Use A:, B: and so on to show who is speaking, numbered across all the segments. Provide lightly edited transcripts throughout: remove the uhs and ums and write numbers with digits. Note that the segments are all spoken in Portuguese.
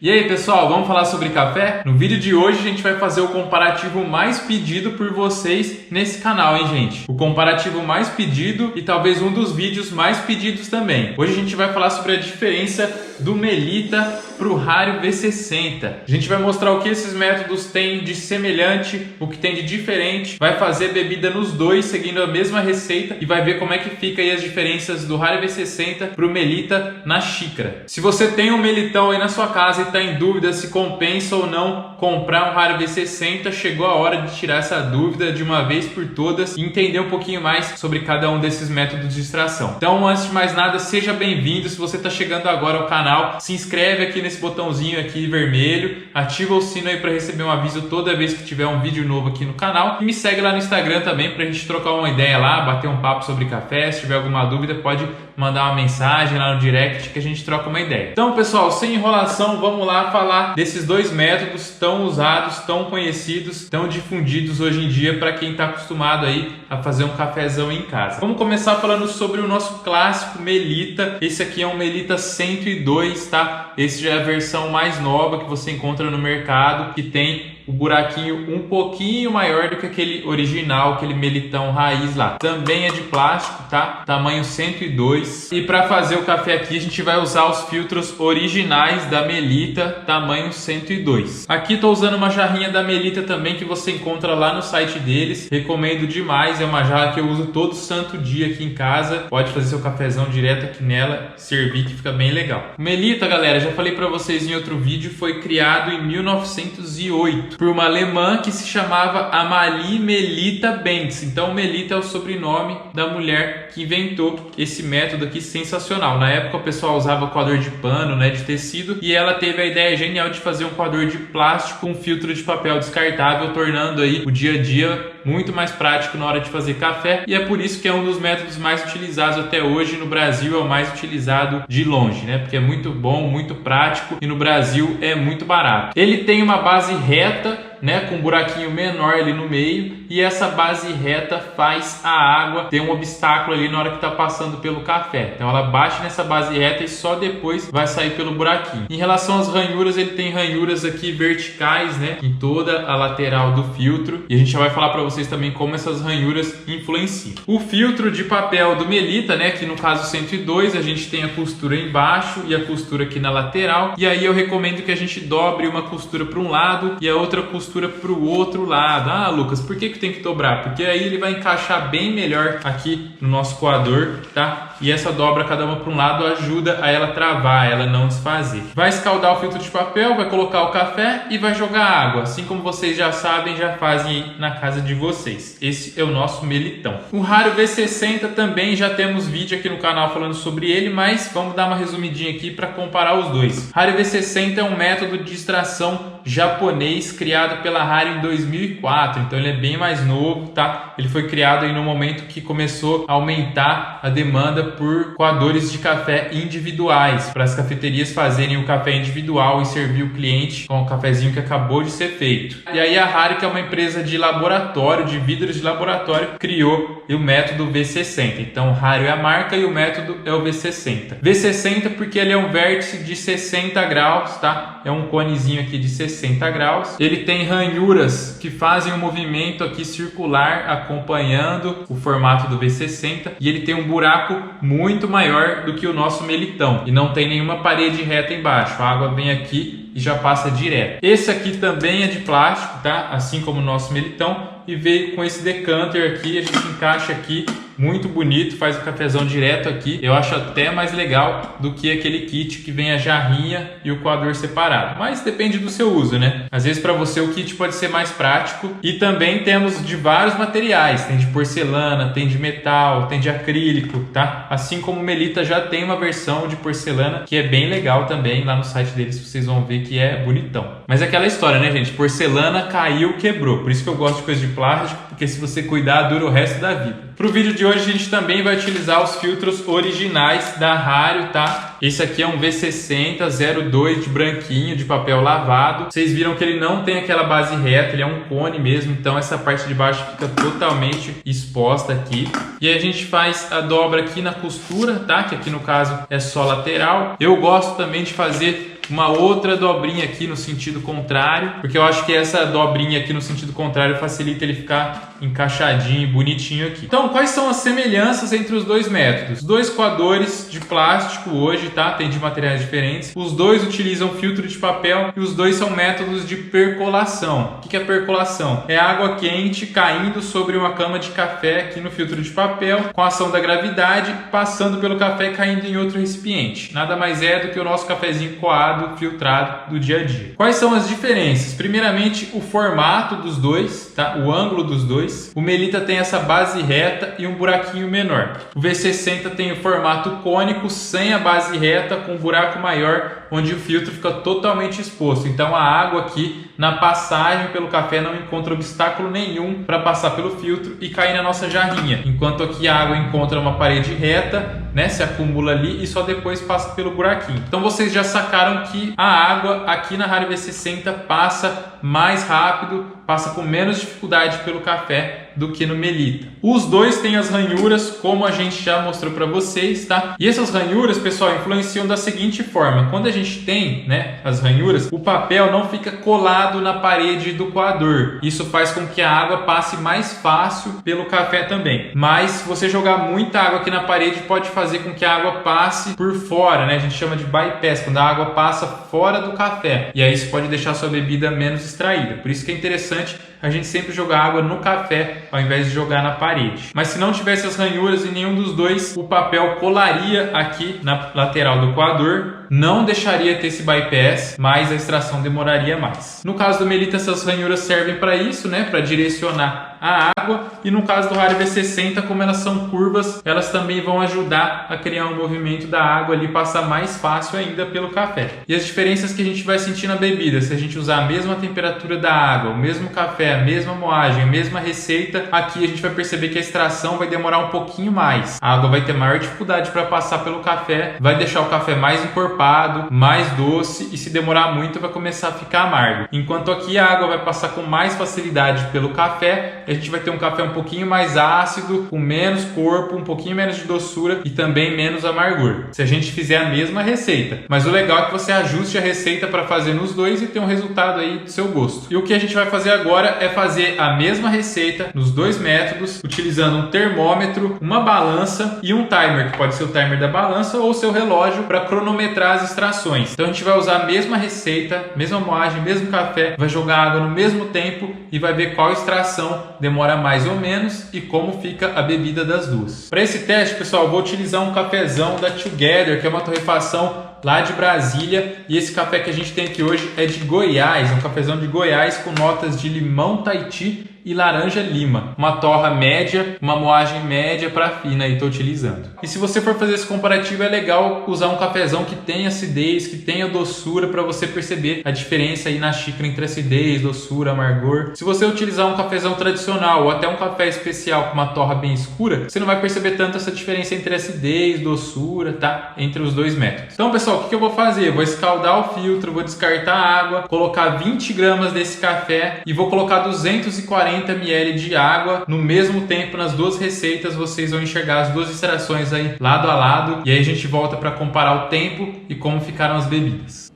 A: E aí pessoal, vamos falar sobre café? No vídeo de hoje a gente vai fazer o comparativo mais pedido por vocês nesse canal, hein gente? O comparativo mais pedido e talvez um dos vídeos mais pedidos também. Hoje a gente vai falar sobre a diferença do Melita pro Hario V60. A gente vai mostrar o que esses métodos têm de semelhante, o que tem de diferente, vai fazer bebida nos dois seguindo a mesma receita e vai ver como é que fica aí as diferenças do Hario V60 pro Melita na xícara. Se você tem um Melitão aí na sua casa e está em dúvida se compensa ou não comprar um Hario V60, chegou a hora de tirar essa dúvida de uma vez por todas e entender um pouquinho mais sobre cada um desses métodos de extração. Então, antes de mais nada, seja bem-vindo. Se você está chegando agora ao canal, se inscreve aqui nesse botãozinho aqui vermelho, ativa o sino aí para receber um aviso toda vez que tiver um vídeo novo aqui no canal e me segue lá no Instagram também para a gente trocar uma ideia lá, bater um papo sobre café. Se tiver alguma dúvida, pode mandar uma mensagem lá no direct que a gente troca uma ideia. Então, pessoal, sem enrolação, vamos lá falar desses dois métodos tão usados, tão conhecidos, tão difundidos hoje em dia para quem está acostumado aí a fazer um cafezão em casa. Vamos começar falando sobre o nosso clássico Melita. Esse aqui é um Melita 102, tá? Esse já é a versão mais nova que você encontra no mercado, que tem o buraquinho um pouquinho maior do que aquele original, aquele Melitão raiz lá. Também é de plástico, tá? Tamanho 102. E para fazer o café aqui a gente vai usar os filtros originais da Melita, tamanho 102. Aqui tô usando uma jarrinha da Melita também que você encontra lá no site deles. Recomendo demais, é uma jarra que eu uso todo santo dia aqui em casa. Pode fazer seu cafezão direto aqui nela, servir que fica bem legal. O Melita, galera, já falei para vocês em outro vídeo, foi criado em 1908. Por uma alemã que se chamava Amalie Melita Bentz. Então Melita é o sobrenome da mulher que inventou esse método aqui sensacional. Na época o pessoal usava coador de pano, né, de tecido, e ela teve a ideia genial de fazer um coador de plástico com filtro de papel descartável, tornando aí o dia a dia muito mais prático na hora de fazer café, e é por isso que é um dos métodos mais utilizados até hoje. No Brasil é o mais utilizado de longe, né? Porque é muito bom, muito prático e no Brasil é muito barato. Ele tem uma base reta, né, com um buraquinho menor ali no meio, e essa base reta faz a água ter um obstáculo ali na hora que está passando pelo café. Então ela bate nessa base reta e só depois vai sair pelo buraquinho. Em relação às ranhuras, ele tem ranhuras aqui verticais, né, em toda a lateral do filtro, e a gente já vai falar para vocês também como essas ranhuras influenciam. O filtro de papel do Melita, né, que no caso 102, a gente tem a costura embaixo e a costura aqui na lateral, e aí eu recomendo que a gente dobre uma costura para um lado e a outra costura para o outro lado. Ah, Lucas, por que tem que dobrar? Porque aí ele vai encaixar bem melhor aqui no nosso coador, tá? E essa dobra cada uma para um lado ajuda a ela travar, a ela não desfazer. Vai escaldar o filtro de papel, vai colocar o café e vai jogar água. Assim como vocês já sabem, já fazem aí na casa de vocês. Esse é o nosso Melitão. O Hario V60 também já temos vídeo aqui no canal falando sobre ele, mas vamos dar uma resumidinha aqui para comparar os dois. Hario V60 é um método de extração japonês criado pela Hario em 2004, então ele é bem mais novo, tá? Ele foi criado aí no momento que começou a aumentar a demanda por coadores de café individuais, para as cafeterias fazerem o café individual e servir o cliente com o cafezinho que acabou de ser feito. E aí a Hario, que é uma empresa de laboratório, de vidros de laboratório, criou o método V60. Então Hario é a marca e o método é o V60. V60 porque ele é um vértice de 60 graus, tá? É um conezinho aqui de 60 graus. Ele tem ranhuras que fazem um movimento aqui circular acompanhando o formato do V60, e ele tem um buraco muito maior do que o nosso Melitão e não tem nenhuma parede reta embaixo. A água vem aqui e já passa direto. Esse aqui também é de plástico, tá? Assim como o nosso Melitão, e veio com esse decanter aqui. A gente encaixa aqui, muito bonito, faz o cafezão direto aqui. Eu acho até mais legal do que aquele kit que vem a jarrinha e o coador separado, mas depende do seu uso, né? Às vezes para você o kit pode ser mais prático. E também temos de vários materiais, tem de porcelana, tem de metal, tem de acrílico, tá? Assim como o Melita já tem uma versão de porcelana que é bem legal também. Lá no site deles vocês vão ver que é bonitão. Mas é aquela história, né, gente? Porcelana caiu, quebrou. Por isso que eu gosto de coisa de plástico, porque se você cuidar, dura o resto da vida. Para o vídeo de hoje a gente também vai utilizar os filtros originais da Hario, tá? Esse aqui é um V60 02 de branquinho, de papel lavado. Vocês viram que ele não tem aquela base reta, ele é um cone mesmo, então essa parte de baixo fica totalmente exposta aqui. E aí a gente faz a dobra aqui na costura, tá? Que aqui no caso é só lateral. Eu gosto também de fazer uma outra dobrinha aqui no sentido contrário, porque eu acho que essa dobrinha aqui no sentido contrário facilita ele ficar encaixadinho e bonitinho aqui. Então, quais são as semelhanças entre os dois métodos? Os dois coadores de plástico hoje, tá? Tem de materiais diferentes. Os dois utilizam filtro de papel e os dois são métodos de percolação. O que é percolação? É água quente caindo sobre uma cama de café aqui no filtro de papel, com a ação da gravidade, passando pelo café e caindo em outro recipiente. Nada mais é do que o nosso cafezinho coado, filtrado do dia a dia. Quais são as diferenças? Primeiramente, o formato dos dois, tá? O ângulo dos dois. O Melita tem essa base reta e um buraquinho menor. O V60 tem o formato cônico, sem a base reta, com um buraco maior, onde o filtro fica totalmente exposto. Então a água aqui, na passagem pelo café, não encontra obstáculo nenhum para passar pelo filtro e cair na nossa jarrinha. Enquanto aqui a água encontra uma parede reta, né, se acumula ali e só depois passa pelo buraquinho. Então vocês já sacaram que a água aqui na Rari V60 passa mais rápido, passa com menos dificuldade pelo café do que no Melita. Os dois têm as ranhuras, como a gente já mostrou para vocês, tá? E essas ranhuras, pessoal, influenciam da seguinte forma: quando a gente tem, né, as ranhuras, o papel não fica colado na parede do coador. Isso faz com que a água passe mais fácil pelo café também. Mas se você jogar muita água aqui na parede, pode fazer com que a água passe por fora, né? A gente chama de bypass, quando a água passa fora do café. E aí isso pode deixar a sua bebida menos extraída. Por isso que é interessante a gente sempre jogar água no café ao invés de jogar na parede. Mas se não tivesse as ranhuras em nenhum dos dois, o papel colaria aqui na lateral do coador, não deixaria ter esse bypass, mas a extração demoraria mais. No caso do Melita, essas ranhuras servem para isso, né, para direcionar a água, e no caso do Rari V60, como elas são curvas, elas também vão ajudar a criar um movimento da água ali, passar mais fácil ainda pelo café. E as diferenças que a gente vai sentir na bebida, se a gente usar a mesma temperatura da água, o mesmo café, a mesma moagem, a mesma receita, aqui a gente vai perceber que a extração vai demorar um pouquinho mais. A água vai ter maior dificuldade para passar pelo café, vai deixar o café mais encorpado, mais doce, e se demorar muito vai começar a ficar amargo. Enquanto aqui a água vai passar com mais facilidade pelo café, a gente vai ter um café um pouquinho mais ácido, com menos corpo, um pouquinho menos de doçura e também menos amargor, se a gente fizer a mesma receita. Mas o legal é que você ajuste a receita para fazer nos dois e ter um resultado aí do seu gosto. E o que a gente vai fazer agora é fazer a mesma receita nos dois métodos, utilizando um termômetro, uma balança e um timer, que pode ser o timer da balança ou o seu relógio, para cronometrar as extrações. Então a gente vai usar a mesma receita, mesma moagem, mesmo café, vai jogar água no mesmo tempo e vai ver qual extração demora mais ou menos e como fica a bebida das duas. Para esse teste, pessoal, eu vou utilizar um cafezão da Together, que é uma torrefação lá de Brasília, e esse café que a gente tem aqui hoje é de Goiás, é um cafezão de Goiás com notas de limão Tahiti e laranja lima, uma torra média, uma moagem média para fina, aí estou utilizando. E se você for fazer esse comparativo, é legal usar um cafezão que tenha acidez, que tenha doçura, para você perceber a diferença aí na xícara entre acidez, doçura, amargor. Se você utilizar um cafezão tradicional ou até um café especial com uma torra bem escura, você não vai perceber tanto essa diferença entre acidez, doçura, tá? Entre os dois métodos. Então, pessoal, o que eu vou fazer? Eu vou escaldar o filtro, vou descartar a água, colocar 20 gramas desse café e vou colocar 240 ml de água no mesmo tempo nas duas receitas. Vocês vão enxergar as duas extrações aí lado a lado e aí a gente volta para comparar o tempo e como ficaram as bebidas.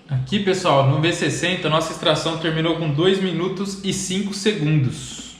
A: Aqui, pessoal, no V60, a nossa extração terminou com 2 minutos e 5 segundos.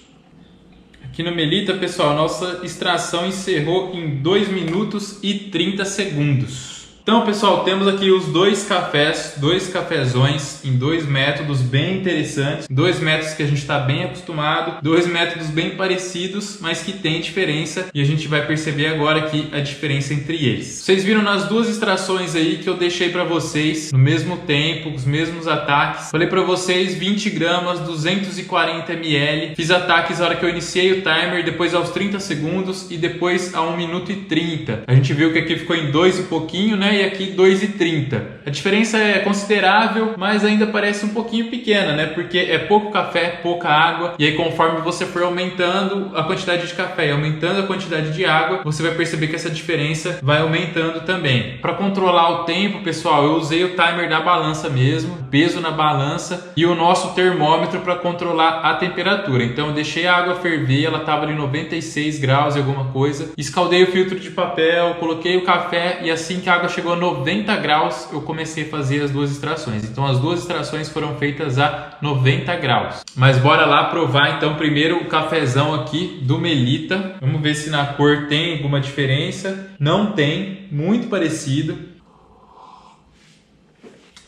A: Aqui no Melita, pessoal, a nossa extração encerrou em 2 minutos e 30 segundos. Então, pessoal, temos aqui os dois cafés, dois cafezões em dois métodos bem interessantes, dois métodos que a gente está bem acostumado, dois métodos bem parecidos, mas que tem diferença, e a gente vai perceber agora aqui a diferença entre eles. Vocês viram nas duas extrações aí que eu deixei para vocês no mesmo tempo, os mesmos ataques. Falei para vocês 20 gramas, 240 ml. Fiz ataques na hora que eu iniciei o timer, depois aos 30 segundos e depois a 1 minuto e 30. A gente viu que aqui ficou em 2 e pouquinho, né? e aqui 2,30. A diferença é considerável, mas ainda parece um pouquinho pequena, né? Porque é pouco café, pouca água, e aí conforme você for aumentando a quantidade de café e aumentando a quantidade de água, você vai perceber que essa diferença vai aumentando também. Para controlar o tempo, pessoal, eu usei o timer da balança mesmo, o peso na balança e o nosso termômetro para controlar a temperatura. Então eu deixei a água ferver, ela estava ali 96 graus e alguma coisa, escaldei o filtro de papel, coloquei o café e assim que a água chegou a 90 graus, eu comecei a fazer as duas extrações. Então as duas extrações foram feitas a 90 graus. Mas bora lá provar então primeiro o cafezão aqui do Melita. Vamos ver se na cor tem alguma diferença. Não tem, muito parecido.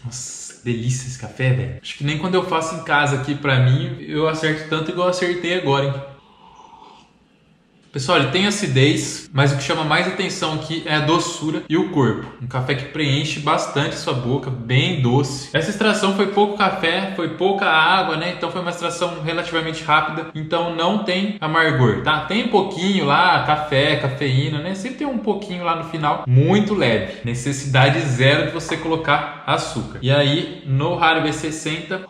A: Nossa, delícia esse café, velho. Acho que nem quando eu faço em casa aqui pra mim, eu acerto tanto igual eu acertei agora, hein? Pessoal, ele tem acidez, mas o que chama mais atenção aqui é a doçura e o corpo. Um café que preenche bastante a sua boca, bem doce. Essa extração foi pouco café, foi pouca água, né? Então foi uma extração relativamente rápida, então não tem amargor, tá? Tem um pouquinho lá, café, cafeína, né? Sempre tem um pouquinho lá no final, muito leve. Necessidade zero de você colocar açúcar. E aí, no Raro V60...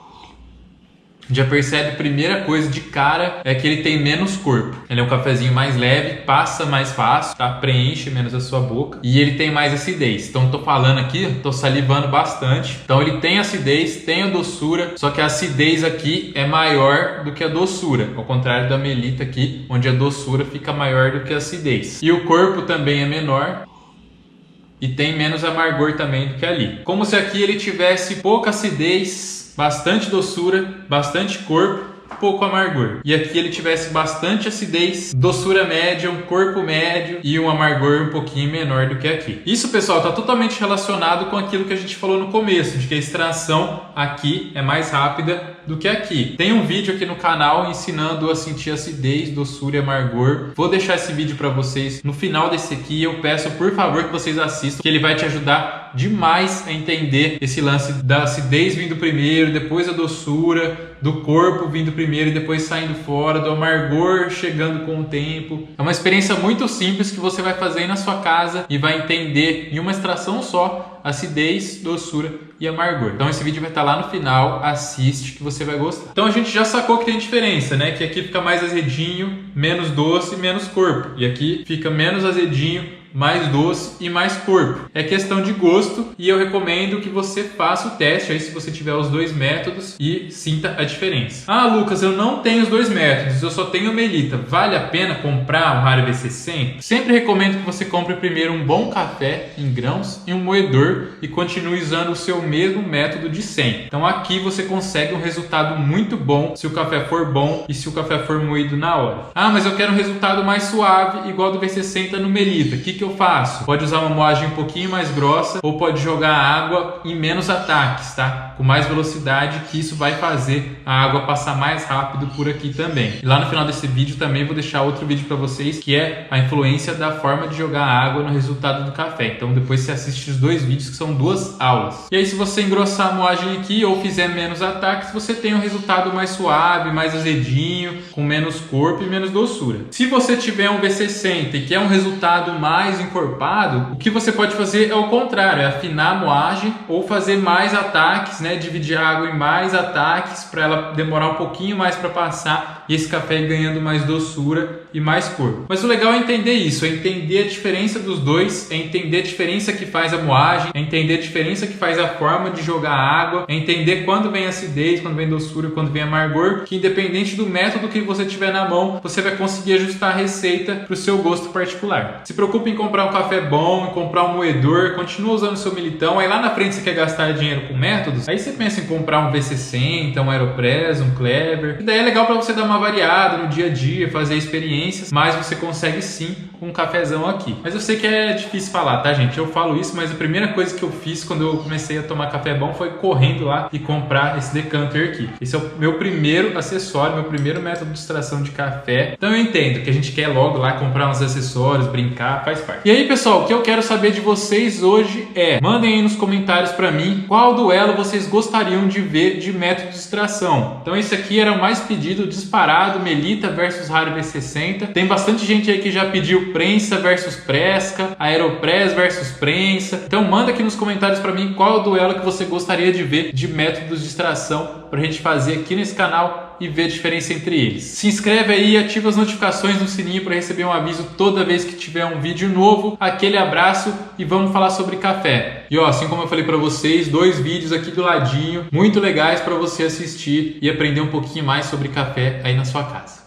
A: já percebe, primeira coisa de cara é que ele tem menos corpo. Ele é um cafezinho mais leve, passa mais fácil, tá? Preenche menos a sua boca e ele tem mais acidez. Então tô falando aqui, tô salivando bastante. Então ele tem acidez, tem a doçura, só que a acidez aqui é maior do que a doçura, ao contrário da Melita aqui, onde a doçura fica maior do que a acidez. E o corpo também é menor e tem menos amargor também do que ali. Como se aqui ele tivesse pouca acidez, bastante doçura, bastante corpo, pouco amargor. E aqui ele tivesse bastante acidez, doçura média, um corpo médio e um amargor um pouquinho menor do que aqui. Isso, pessoal, está totalmente relacionado com aquilo que a gente falou no começo, de que a extração aqui é mais rápida do que aqui. Tem um vídeo aqui no canal ensinando a sentir acidez, doçura e amargor. Vou deixar esse vídeo para vocês no final desse aqui. Eu peço, por favor, que vocês assistam, que ele vai te ajudar demais a entender esse lance da acidez vindo primeiro, depois a doçura, do corpo vindo primeiro e depois saindo fora, do amargor chegando com o tempo. É uma experiência muito simples que você vai fazer aí na sua casa e vai entender em uma extração só acidez, doçura e amargor. Então esse vídeo vai estar lá no final, assiste que você vai gostar. Então a gente já sacou que tem diferença, né? Que aqui fica mais azedinho, menos doce, menos corpo. E aqui fica menos azedinho, mais doce e mais corpo. É questão de gosto e eu recomendo que você faça o teste aí se você tiver os dois métodos e sinta a diferença. Ah, Lucas, eu não tenho os dois métodos, eu só tenho Melita. Vale a pena comprar um Raro V60? Sempre recomendo que você compre primeiro um bom café em grãos e um moedor e continue usando o seu mesmo método de sempre. Então aqui você consegue um resultado muito bom se o café for bom e se o café for moído na hora. Ah, mas eu quero um resultado mais suave igual do V60 no Melita. Que eu faço? Pode usar uma moagem um pouquinho mais grossa ou pode jogar água em menos ataques, tá? Com mais velocidade, que isso vai fazer a água passar mais rápido por aqui também. E lá no final desse vídeo também vou deixar outro vídeo para vocês que é a influência da forma de jogar água no resultado do café. Então depois você assiste os dois vídeos que são duas aulas. E aí se você engrossar a moagem aqui ou fizer menos ataques, você tem um resultado mais suave, mais azedinho, com menos corpo e menos doçura. Se você tiver um V60 e quer um resultado mais encorpado, o que você pode fazer é o contrário, é afinar a moagem ou fazer mais ataques, né? Dividir a água em mais ataques para ela demorar um pouquinho mais para passar e esse café ir ganhando mais doçura e mais corpo. Mas o legal é entender isso, é entender a diferença dos dois, é entender a diferença que faz a moagem, é entender a diferença que faz a forma de jogar água, é entender quando vem acidez, quando vem doçura, quando vem amargor, que independente do método que você tiver na mão, você vai conseguir ajustar a receita para o seu gosto particular. Se preocupe em comprar um café bom, em comprar um moedor, continua usando o seu Melitão, aí lá na frente você quer gastar dinheiro com métodos, aí você pensa em comprar um V60, um Aeropress, um Kleber, e daí é legal para você dar uma variada no dia a dia, fazer experiências, mas você consegue sim com um cafezão aqui. Mas eu sei que é difícil falar, tá, gente? Eu falo isso, mas a primeira coisa que eu fiz quando eu comecei a tomar café bom foi correndo lá e comprar esse decanter aqui. Esse é o meu primeiro acessório, meu primeiro método de extração de café. Então eu entendo que a gente quer logo lá comprar uns acessórios, brincar, faz parte. E aí, pessoal, o que eu quero saber de vocês hoje é, mandem aí nos comentários pra mim qual duelo vocês gostariam de ver de método de extração. Então esse aqui era o mais pedido, disparado, Melita versus Raro V60. Tem bastante gente aí que já pediu prensa versus Presca, Aeropress versus prensa. Então manda aqui nos comentários pra mim qual é o duelo que você gostaria de ver de métodos de extração pra gente fazer aqui nesse canal e ver a diferença entre eles. Se inscreve aí e ativa as notificações no sininho para receber um aviso toda vez que tiver um vídeo novo. Aquele abraço e vamos falar sobre café. E ó, assim como eu falei para vocês, 2 vídeos aqui do ladinho, muito legais para você assistir e aprender um pouquinho mais sobre café aí na sua casa.